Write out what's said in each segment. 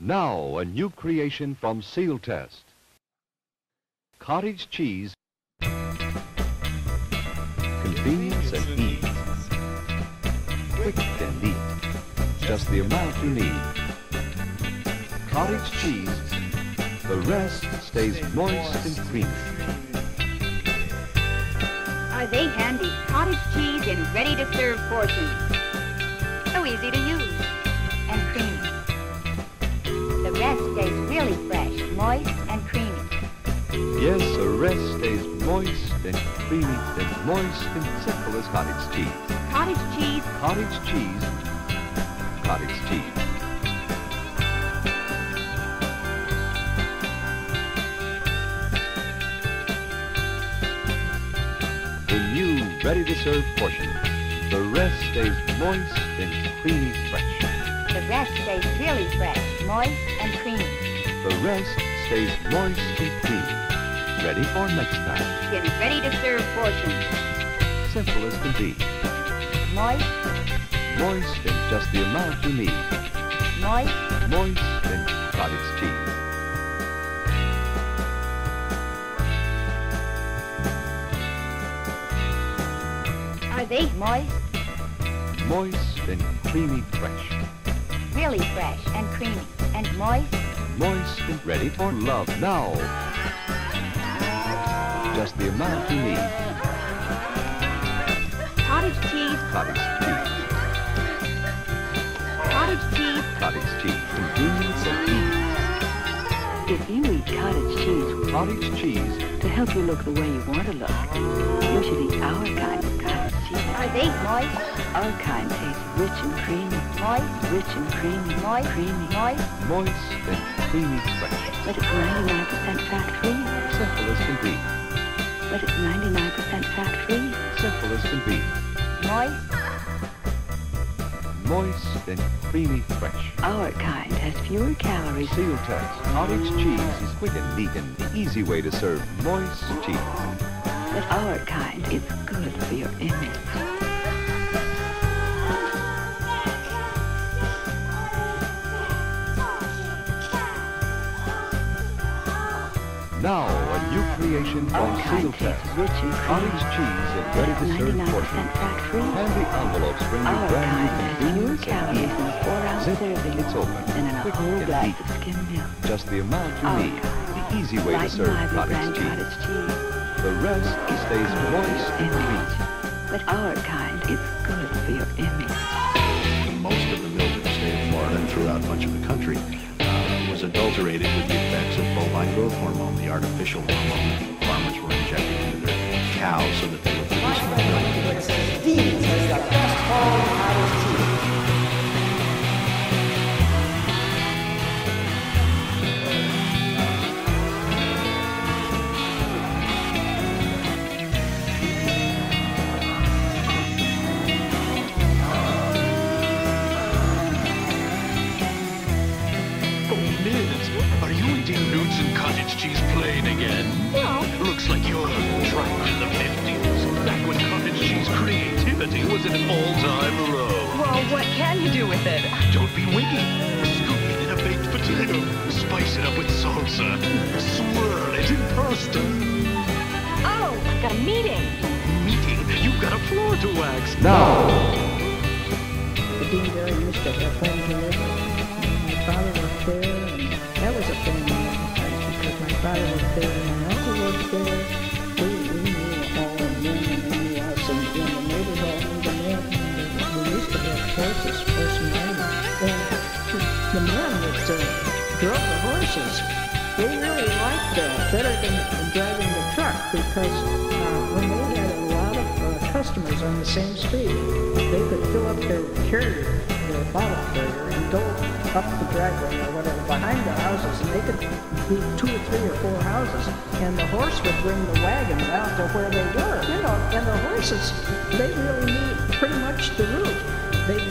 Now, a new creation from Seal Test. Cottage cheese, convenience and ease. Quick and neat, just the amount you need. Cottage cheese, the rest stays moist and creamy. Are they handy? Cottage cheese in ready-to-serve portions. So easy to use and creamy. The rest stays really fresh, moist and creamy. Yes, the rest stays moist and creamy and moist and simple as cottage cheese. Cottage cheese. Cottage cheese. Cottage cheese. The new ready-to-serve portion. The rest stays moist and creamy fresh. The rest stays really fresh, moist and creamy. The rest stays moist and creamy. Ready for next time. In ready-to-serve portions. Simple as can be. Moist. Moist and just the amount you need. Moist. Moist and cottage cheese. Are they moist? Moist and creamy fresh. Really fresh and creamy and moist. Moist and ready for love now. Just the amount you need. Cottage cheese. Cottage cheese. Cottage cheese. Cottage cheese. Convenience and ease. If you eat cottage cheese Cottage cheese. to help you look the way you want to look, you should eat our kind of cottage cheese. Are they moist? Our kind tastes rich and creamy. Moist. Rich and creamy. Moist. Creamy. Moist. Moist and creamy fresh. But it's 99% fat-free. Simple as can be. But it's 99% fat-free. Simple as can be. Moist. Moist and creamy fresh. Our kind has fewer calories. Seal Test. Cottage cheese is quick and neat and the easy way to serve moist cheese. But our kind is good for your image. Now, a new creation from Our Seal kind tastes Test. rich and Cottage creamy. cheese in But it's ready-to-serve 99% portions. fat-free. Handy envelopes bring you Our brand kind new has fewer convenience and calories ease. in a 4-ounce Zip, serving it's open. than in a Quick whole and glass neat. of skim milk. Just the amount you Our need. kind. The easy way to Light serve and lively cottage brand cheese. cottage cheese. The rest stays moist and Image. creamy. But our kind is good for your image. Most of the milk in the state of Florida and throughout much of the country was adulterated with the effects of bovine growth hormone, the artificial hormone that farmers were injecting into their cows so that they would produce more milk. Stevens has the best home cottage cheese. Are you eating Newts and cottage cheese plain again? No. Looks like you're trapped in the 50s, back when cottage cheese creativity was at an all-time low. Well, what can you do with it? Don't be wiggy. Scoop it in a baked potato. Spice it up with salsa. Swirl it in pasta. Oh, I've got a meeting. Meeting, you've got a floor to wax. Now, The Deanbury used to have home delivery. My father worked there, and that was a family enterprise because my father worked there and my uncle worked there. We knew all of them and they knew us, and the neighbors all knew the men. And we used to have horses, horse and animals. And the men that drove the horses, they really liked that better than driving the truck because when they had a lot of customers on the same street, they could fill up their carrier, their bottle carrier, and go up the driveway or whatever behind the houses, and they could do 2 or 3 or 4 houses, and the horse would bring the wagon down to where they were, and the horses, they really knew pretty much the route. They'd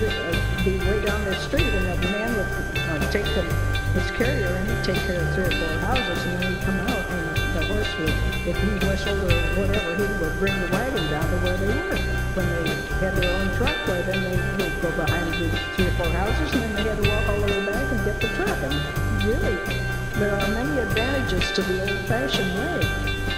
be way down the street, and the man would take his carrier, and he'd take care of 3 or 4 houses, and then he'd come out, and the horse would, if he whistled or whatever, he would bring the wagon down to where they were. When they had their own truck, well, then they would go behind the 3 or 4 houses, and then they had to walk all the way back and get the truck. And Really, there are many advantages to the old-fashioned way.